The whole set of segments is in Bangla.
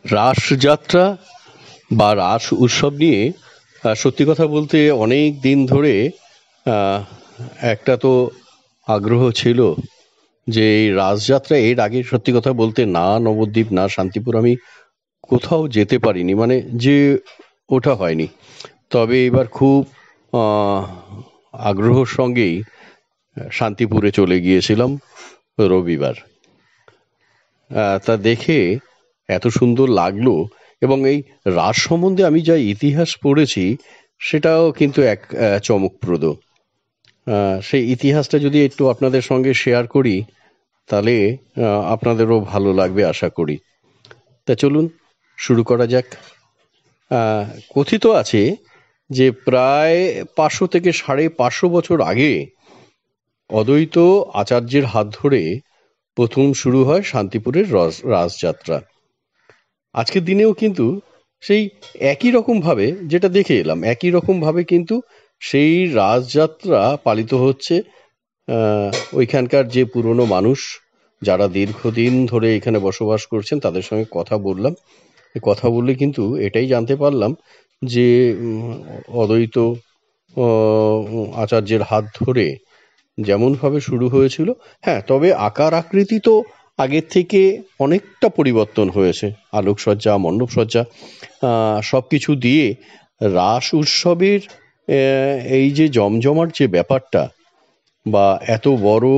রাসযাত্রা বা রাস উৎসব নিয়ে সত্যি কথা বলতে অনেক দিন ধরে আহ, একটা তো আগ্রহ ছিল যে এই রাসযাত্রা, এর আগে সত্যি কথা বলতে না নবদ্বীপ না শান্তিপুর আমি কোথাও যেতে পারিনি, মানে যে ওটা হয়নি। তবে এবার খুব আহ, আগ্রহর সঙ্গেই শান্তিপুরে চলে গিয়েছিলাম রবিবার। তা দেখে এত সুন্দর লাগলো, এবং এই রাস সম্বন্ধে আমি যা ইতিহাস পড়েছি সেটাও কিন্তু এক চমকপ্রদ। সেই ইতিহাসটা যদি একটু আপনাদের সঙ্গে শেয়ার করি তাহলে আপনাদেরও ভালো লাগবে আশা করি। তা চলুন শুরু করা যাক। কথিত আছে যে প্রায় 500 থেকে 550 বছর আগে অদ্বৈত আচার্যের হাত ধরে প্রথম শুরু হয় শান্তিপুরের রাসযাত্রা। আজকের দিনেও কিন্তু সেই একই রকমভাবে, যেটা দেখে এলাম, একই রকমভাবে কিন্তু সেই রাসযাত্রা পালিত হচ্ছে। ওইখানকার যে পুরনো মানুষ যারা দীর্ঘদিন ধরে এখানে বসবাস করছেন তাদের সঙ্গে কথা বললাম। কথা বললে কিন্তু এটাই জানতে পারলাম যে অদ্বৈত আচার্যের হাত ধরে যেমনভাবে শুরু হয়েছিল, হ্যাঁ, তবে আকার আকৃতি তো আগের থেকে অনেকটা পরিবর্তন হয়েছে। আলোকসজ্জা, মণ্ডপসজ্জা, সব কিছু দিয়ে রাস উৎসবের এই যে জমজমাট যে ব্যাপারটা বা এত বড়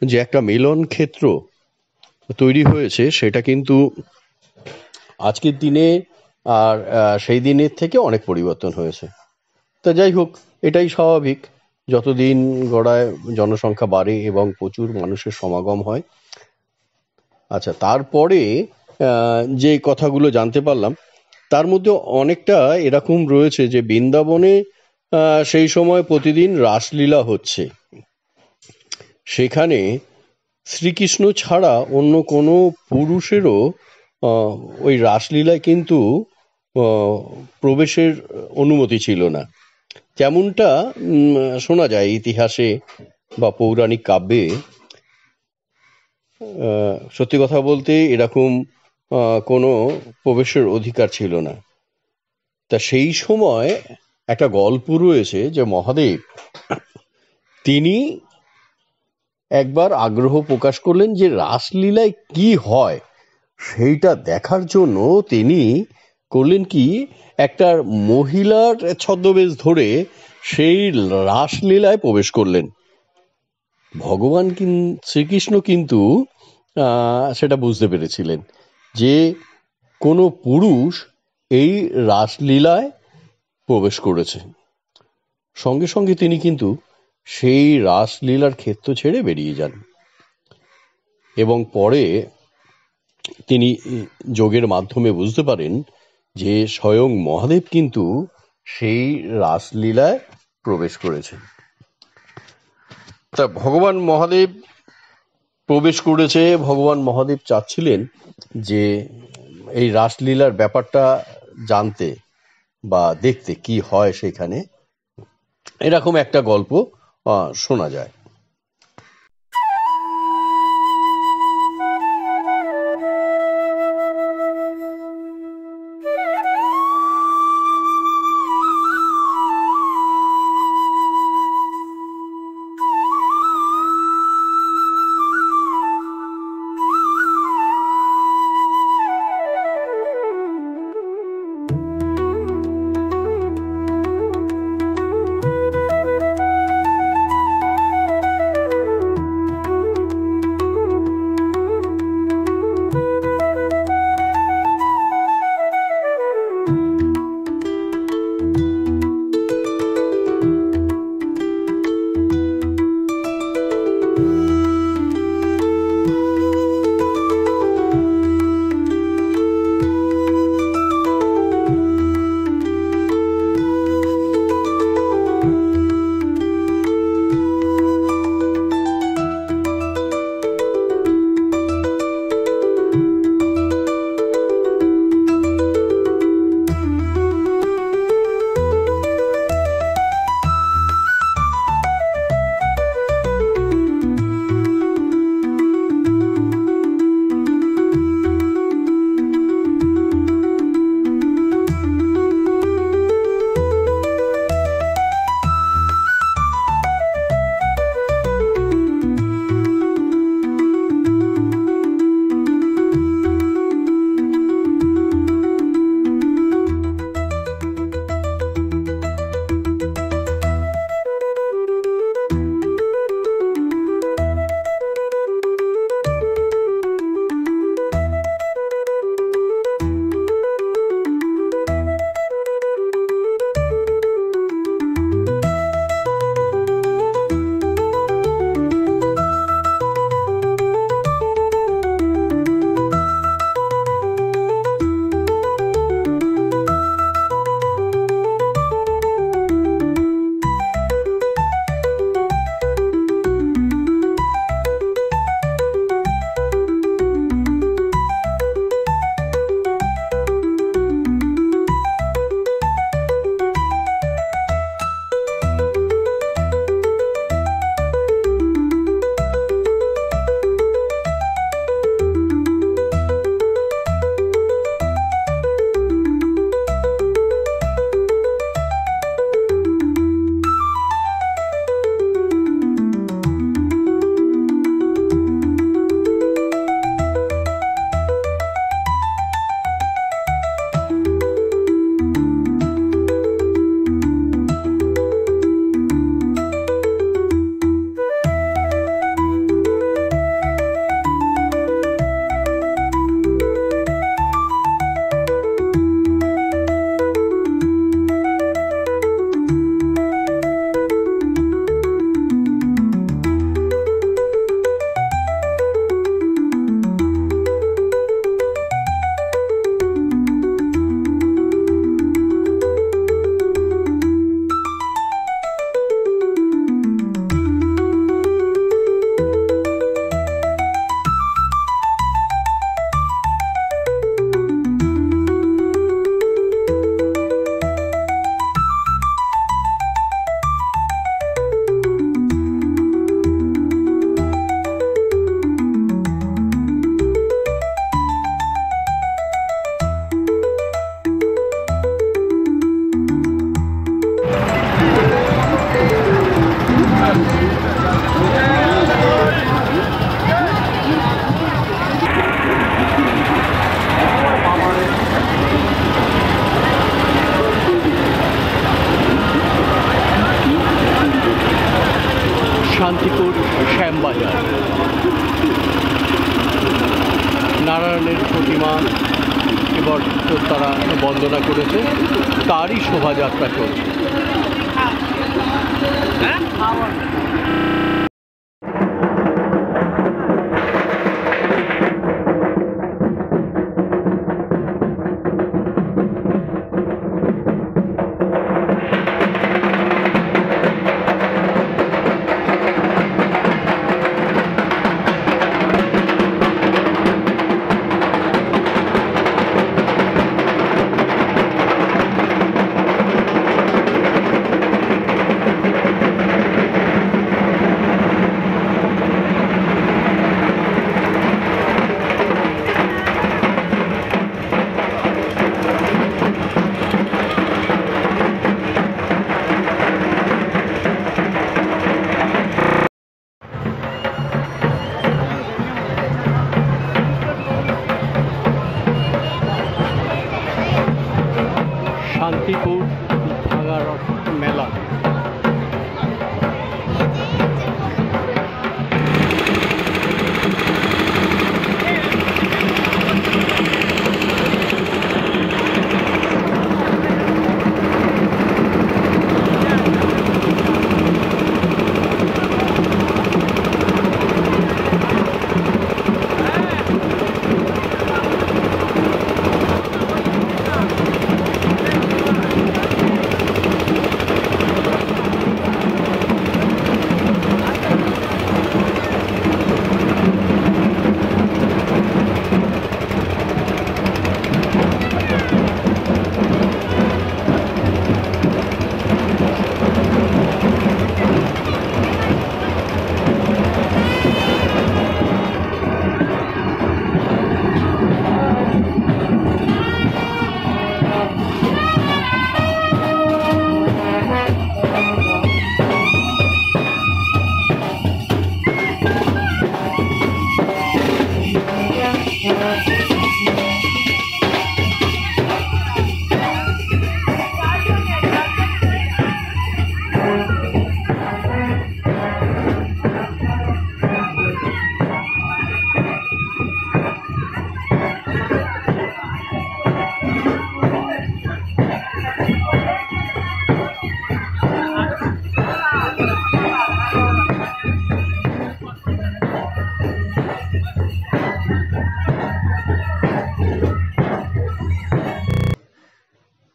যে একটা মিলন ক্ষেত্র তৈরি হয়েছে সেটা কিন্তু আজকের দিনে আর সেই দিনের থেকে অনেক পরিবর্তন হয়েছে। তা যাই হোক, এটাই স্বাভাবিক। যতদিন গড়ায় জনসংখ্যা বাড়ে এবং প্রচুর মানুষের সমাগম হয়। আচ্ছা, তারপরে যে কথাগুলো জানতে পারলাম তার মধ্যে অনেকটা এরকম রয়েছে যে বৃন্দাবনে সেই সময় প্রতিদিন রাসলীলা হচ্ছে। সেখানে শ্রীকৃষ্ণ ছাড়া অন্য কোনো পুরুষেরও ওই রাসলীলায় কিন্তু প্রবেশের অনুমতি ছিল না। যেমনটা শোনা যায় ইতিহাসে বা পৌরাণিক কাব্যে। সত্যি কথা বলতে এরকম কোনো প্রবেশের অধিকার ছিল না। তা সেই সময় একটা গল্প রয়েছে যে মহাদেব তিনি একবার আগ্রহ প্রকাশ করলেন যে রাসলীলায় কি হয় সেইটা দেখার জন্য। তিনি করলেন কি, একটা মহিলার ছদ্মবেশ ধরে সেই রাসলীলায় প্রবেশ করলেন। ভগবান শ্রীকৃষ্ণ কিন্তু সেটা বুঝতে পেরেছিলেন যে কোনো পুরুষ এই রাসলীলায় প্রবেশ করেছে। সঙ্গে সঙ্গে তিনি কিন্তু সেই রাসলীলার ক্ষেত্র ছেড়ে বেরিয়ে যান, এবং পরে তিনি যোগের মাধ্যমে বুঝতে পারেন যে স্বয়ং মহাদেব কিন্তু সেই রাসলীলায় প্রবেশ করেছেন। তা ভগবান মহাদেব প্রবেশ করেছে, ভগবান মহাদেব চাচ্ছিলেন যে এই রাসলীলার ব্যাপারটা জানতে বা দেখতে কি হয় সেখানে। এরকম একটা গল্প শোনা যায়। নারায়ণের প্রতিমা এবার তারা বন্দনা করেছে, তারই শোভাযাত্রা চলছে। শান্তিপুর ভাঙা রথ মেলা।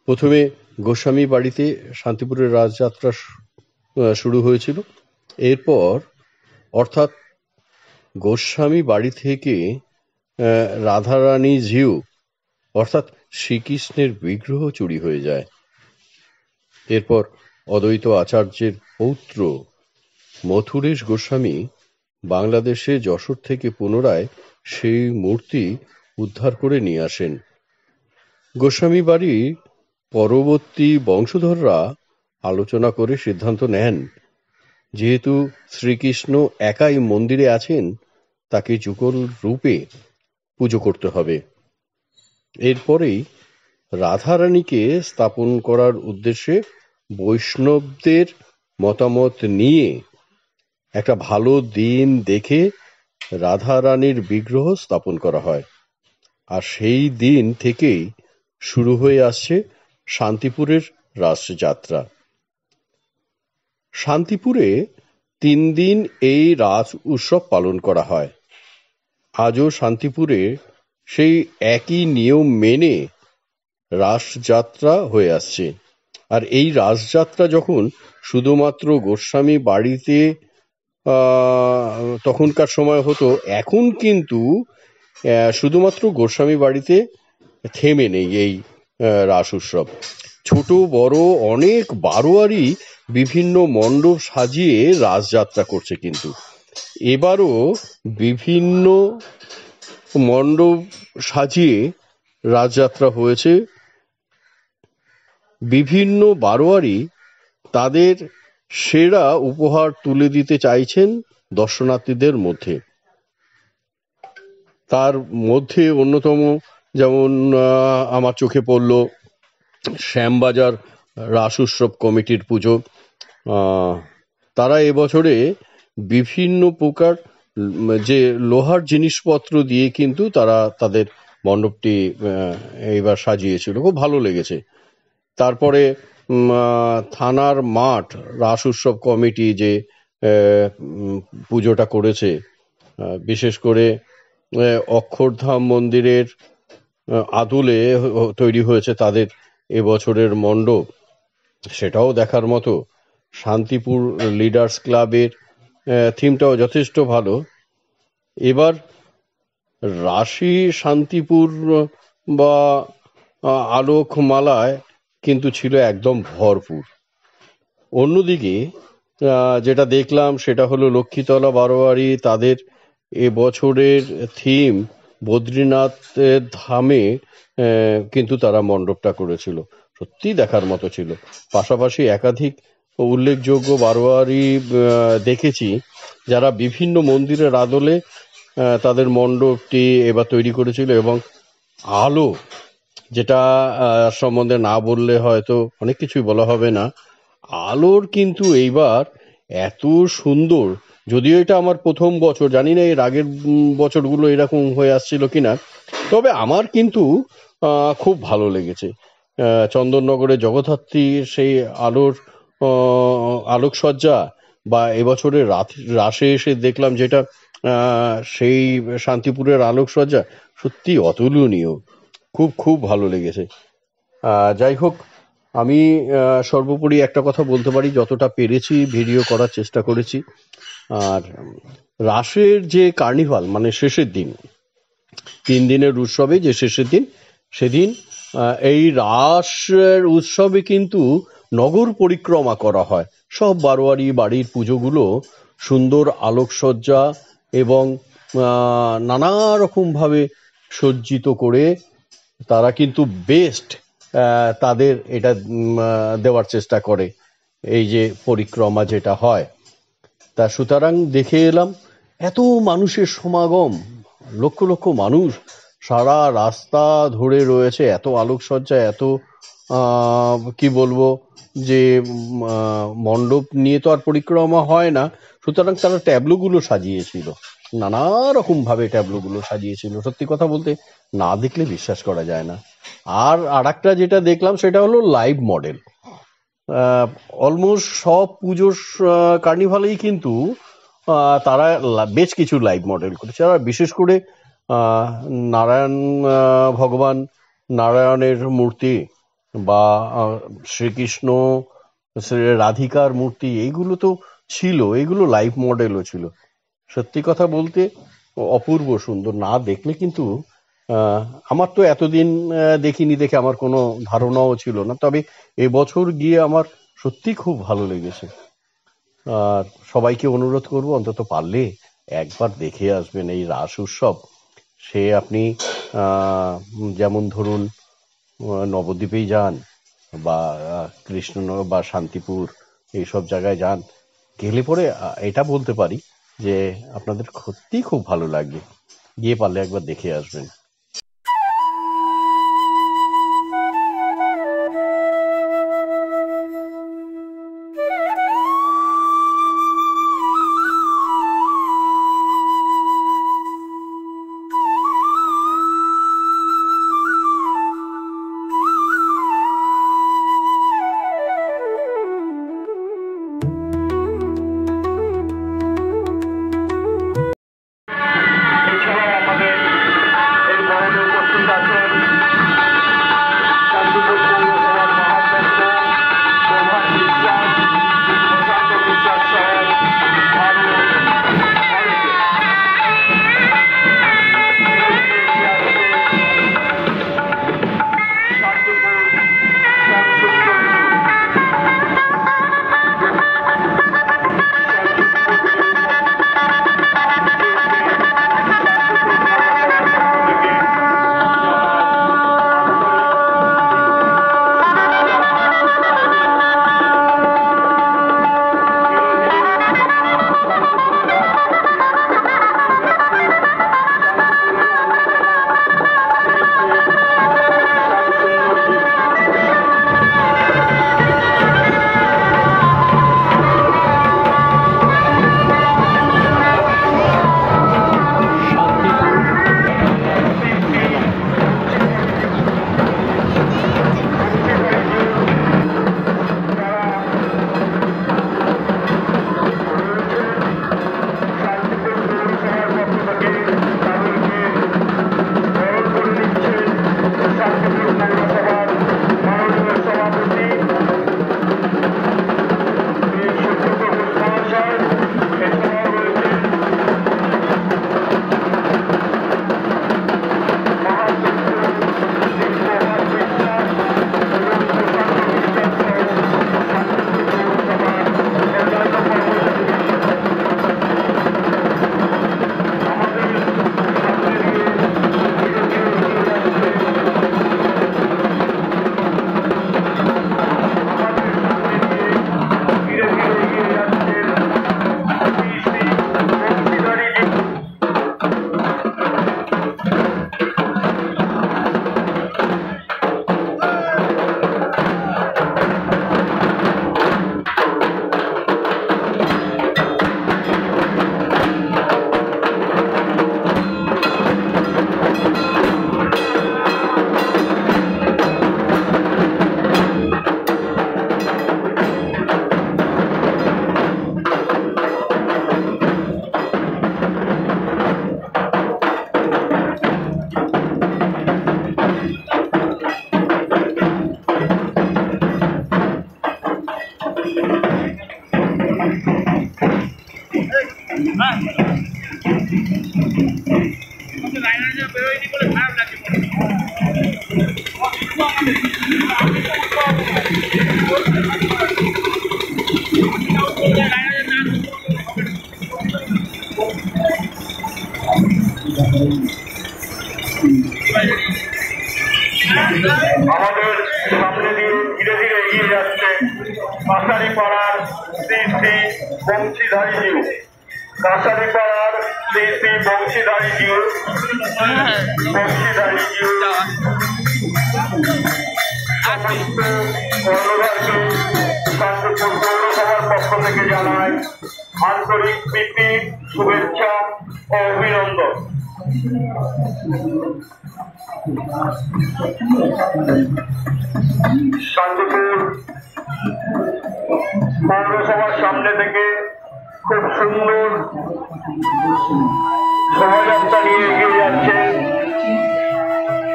প্রথমে গোস্বামী বাড়িতে শান্তিপুরের রাজযাত্রা শুরু হয়েছিল। এরপর অর্থাৎ গোস্বামী বাড়ি থেকে রাধারানী ঝিউ অর্থাৎ শ্রীকৃষ্ণের বিগ্রহ চুরি হয়ে যায়। এরপর অদ্বৈত আচার্যের পৌত্র মথুরেশ গোস্বামী বাংলাদেশে যশোর থেকে পুনরায় সেই মূর্তি উদ্ধার করে নিয়ে আসেন। গোস্বামী বাড়ির পরবর্তী বংশধররা আলোচনা করে সিদ্ধান্ত নেন, যেহেতু শ্রীকৃষ্ণ একাই মন্দিরে আছেন, তাকে যুগল রূপে পুজো করতে হবে। এরপরেই রাধারানীকে স্থাপন করার উদ্দেশ্যে বৈষ্ণবদের মতামত নিয়ে একটা ভালো দিন দেখে রাধারানীর বিগ্রহ স্থাপন করা হয়। আর সেই দিন থেকেই শুরু হয়ে আসছে শান্তিপুরের রাসযাত্রা। শান্তিপুরে 3 দিন এই রাস উৎসব পালন করা হয়। আজও শান্তিপুরে সেই একই নিয়ম মেনে রাসযাত্রা হয়ে আসছে। আর এই রাসযাত্রা যখন শুধুমাত্র গোস্বামী বাড়িতে তখনকার সময় হতো, এখন কিন্তু শুধুমাত্র গোস্বামী বাড়িতে থেমে নেই এই রাস উৎসব। ছোট বড় অনেক বারোয়ারি বিভিন্ন মণ্ডপ সাজিয়ে রাসযাত্রা করছে। কিন্তু এবারও বিভিন্ন মণ্ডপ সাজিয়ে রাসযাত্রা হয়েছে। বিভিন্ন বারোয়ারি তাদের সেরা উপহার তুলে দিতে চাইছেন দর্শনার্থীদের মধ্যে। তার মধ্যে অন্যতম যেমন আমার চোখে পড়ল শ্যামবাজার রাস উৎসব কমিটির পুজো। তারা এবছরে বিভিন্ন প্রকার যে লোহার জিনিসপত্র দিয়ে কিন্তু তারা তাদের মণ্ডপটি এইবার সাজিয়েছিল, খুব ভালো লেগেছে। তারপরে থানার মাঠ, রাস উৎসব কমিটি যে পুজোটা করেছে, বিশেষ করে অক্ষরধাম মন্দিরের আদলে তৈরি হয়েছে তাদের এবছরের মণ্ডপ, সেটাও দেখার মতো। শান্তিপুর লিডার্স ক্লাবের থিমটাও যথেষ্ট ভালো। এবার রাশি শান্তিপুর বা আলোকমালায় কিন্তু ছিল একদম ভরপুর। অন্যদিকে যেটা দেখলাম সেটা হলো লক্ষ্মীতলা বারোয়ারি, তাদের এবছরের থিম বদ্রীনাথের ধামে কিন্তু তারা মণ্ডপটা করেছিল, সত্যি দেখার মতো ছিল। পাশাপাশি একাধিক উল্লেখযোগ্য বারোয়ারি দেখেছি যারা বিভিন্ন মন্দিরের আদলে তাদের মণ্ডপটি এবার তৈরি করেছিল। এবং আলো, যেটা সম্বন্ধে না বললে হয়তো অনেক কিছুই বলা হবে না, আলোর কিন্তু এইবার এত সুন্দর, যদিও এটা আমার প্রথম বছর, জানি না এর আগের বছরগুলো এরকম হয়ে আসছিল কিনা, তবে আমার কিন্তু খুব ভালো লেগেছে। চন্দননগরে জগদ্ধাত্রী সেই আলোর আলোকসজ্জা, বা এবছরের রাসে এসে দেখলাম যেটা সেই শান্তিপুরের আলোকসজ্জা, সত্যি অতুলনীয়, খুব খুব ভালো লেগেছে। যাই হোক, আমি সর্বোপরি একটা কথা বলতে পারি, যতটা পেরেছি ভিডিও করার চেষ্টা করেছি। আর রাসের যে কার্নিভাল, মানে শেষের দিন, 3 দিনের উৎসবে যে শেষের দিন, সেদিন এই রাসের উৎসবে কিন্তু নগর পরিক্রমা করা হয়। সব বারোয়ারি বাড়ির পুজোগুলো সুন্দর আলোকসজ্জা এবং নানা রকমভাবে সজ্জিত করে তারা কিন্তু বেস্ট তাদের এটা দেওয়ার চেষ্টা করে, এই যে পরিক্রমা যেটা হয়। তা সুতরাং দেখে এলাম এত মানুষের সমাগম, লক্ষ লক্ষ মানুষ সারা রাস্তা ধরে রয়েছে, এত আলোকসজ্জা, এত কি বলবো, যে মণ্ডপ নিয়ে তো আর পরিক্রমা হয় না, সুতরাং তারা ট্যাবলোগুলো সাজিয়েছিল, নানা রকম ভাবে ট্যাবলোগুলো সাজিয়েছিল। সত্যি কথা বলতে না দেখলে বিশ্বাস করা যায় না। আর আরেকটা যেটা দেখলাম সেটা হলো লাইভ মডেল। অলমোস্ট সব পুজোর কার্নিভালেই কিন্তু তারা বেশ কিছু লাইভ মডেল করেছে। আর বিশেষ করে নারায়ণ ভগবান, নারায়ণের মূর্তি বা শ্রীকৃষ্ণ, রাধিকার মূর্তি, এইগুলো তো ছিল, এইগুলো লাইভ মডেলও ছিল। সত্যি কথা বলতে অপূর্ব সুন্দর, না দেখলে কিন্তু আমার তো এতদিন দেখিনি দেখে আমার কোনো ধারণাও ছিল না, তবে এবছর গিয়ে আমার সত্যি খুব ভালো লেগেছে। আর সবাইকে অনুরোধ করব অন্তত পারলে একবার দেখে আসবেন এই রাস উৎসব। সে আপনি যেমন ধরুন নবদ্বীপেই যান, বা কৃষ্ণনগর বা শান্তিপুর, এইসব জায়গায় যান, গেলে পরে এটা বলতে পারি যে আপনাদের সত্যিই খুব ভালো লাগবে, গিয়ে পারলে একবার দেখে আসবেন। এছাড়াও আমাদের এই আমাদের সামনে দিয়ে ধীরে ধীরে এগিয়ে যাচ্ছে কাছারিপাড়ার শ্রী শ্রী বংশীধারী জিউ। কাছারিপাড়ার শ্রী শ্রী বংশীধারী জিউ সমস্ত কর্ণধারকে শান্তিপুর পৌরসভার পক্ষ থেকে জানায় আন্তরিক প্রীতি, শুভেচ্ছা ও অভিনন্দন। শান্তিপুর পৌরসভার সামনে থেকে খুব সুন্দর শোভাযাত্রা নিয়ে এগিয়ে যাচ্ছে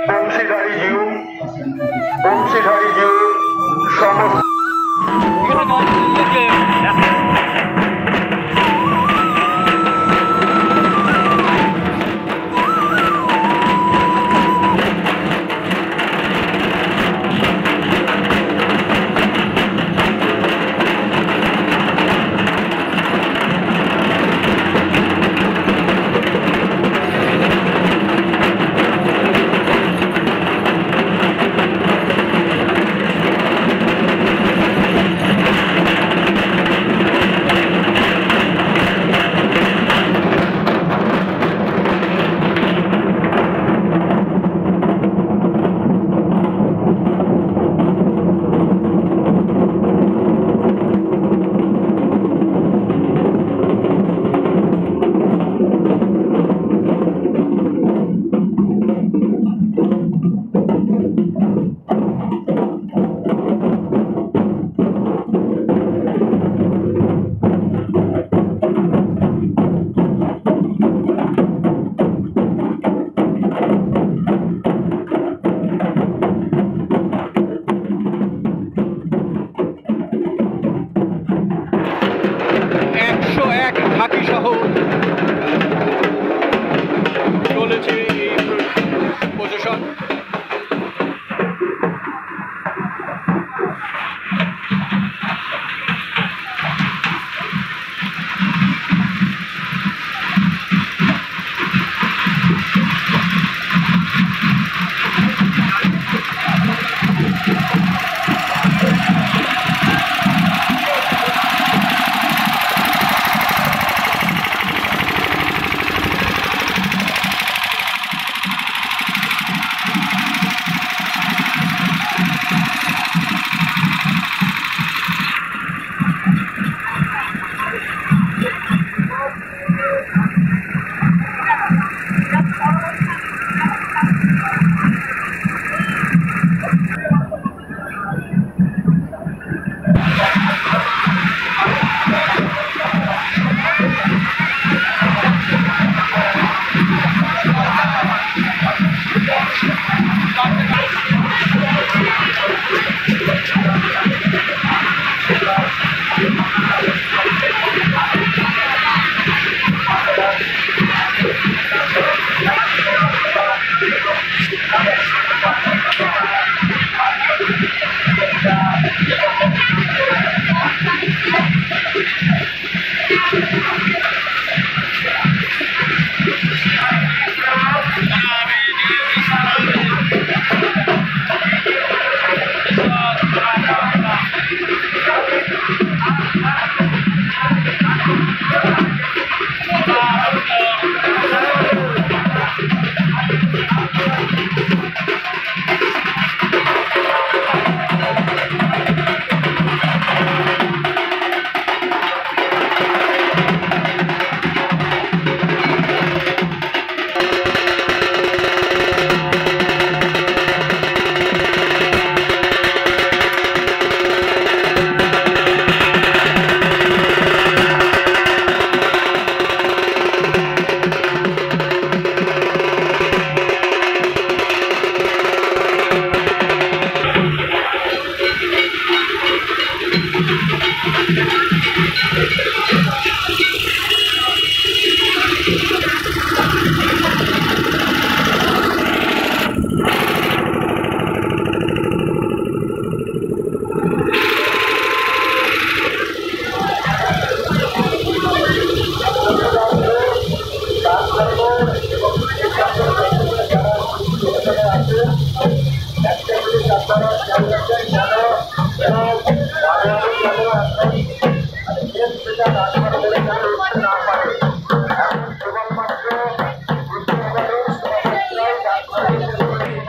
বংশীধারী জিউ সমস্ত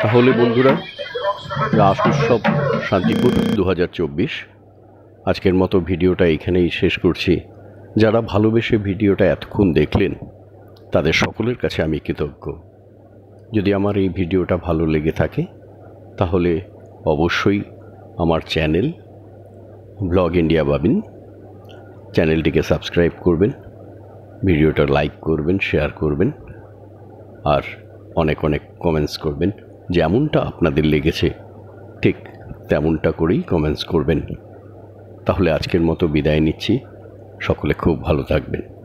তাহলে বন্ধুরা, রাস উৎসব শান্তিপুর 2024 আজকের মতো ভিডিওটা এখানেই শেষ করছি। যারা ভালোবেসে ভিডিওটা এতক্ষণ দেখলেন তাদের সকলের কাছে আমি কৃতজ্ঞ। যদি আমার এই ভিডিওটা ভালো লেগে থাকে তাহলে অবশ্যই আমার চ্যানেল ব্লগ ইন্ডিয়া বাবিন চ্যানেলটিকে সাবস্ক্রাইব করবেন, ভিডিওটা লাইক করবেন, শেয়ার করবেন, আর অনেক অনেক কমেন্টস করবেন। যেমনটা আপনাদের লেগেছে ঠিক তেমনটা করেই কমেন্টস করবেন। তাহলে আজকের মতো বিদায় নিচ্ছি। সকলে খুব ভালো থাকবেন।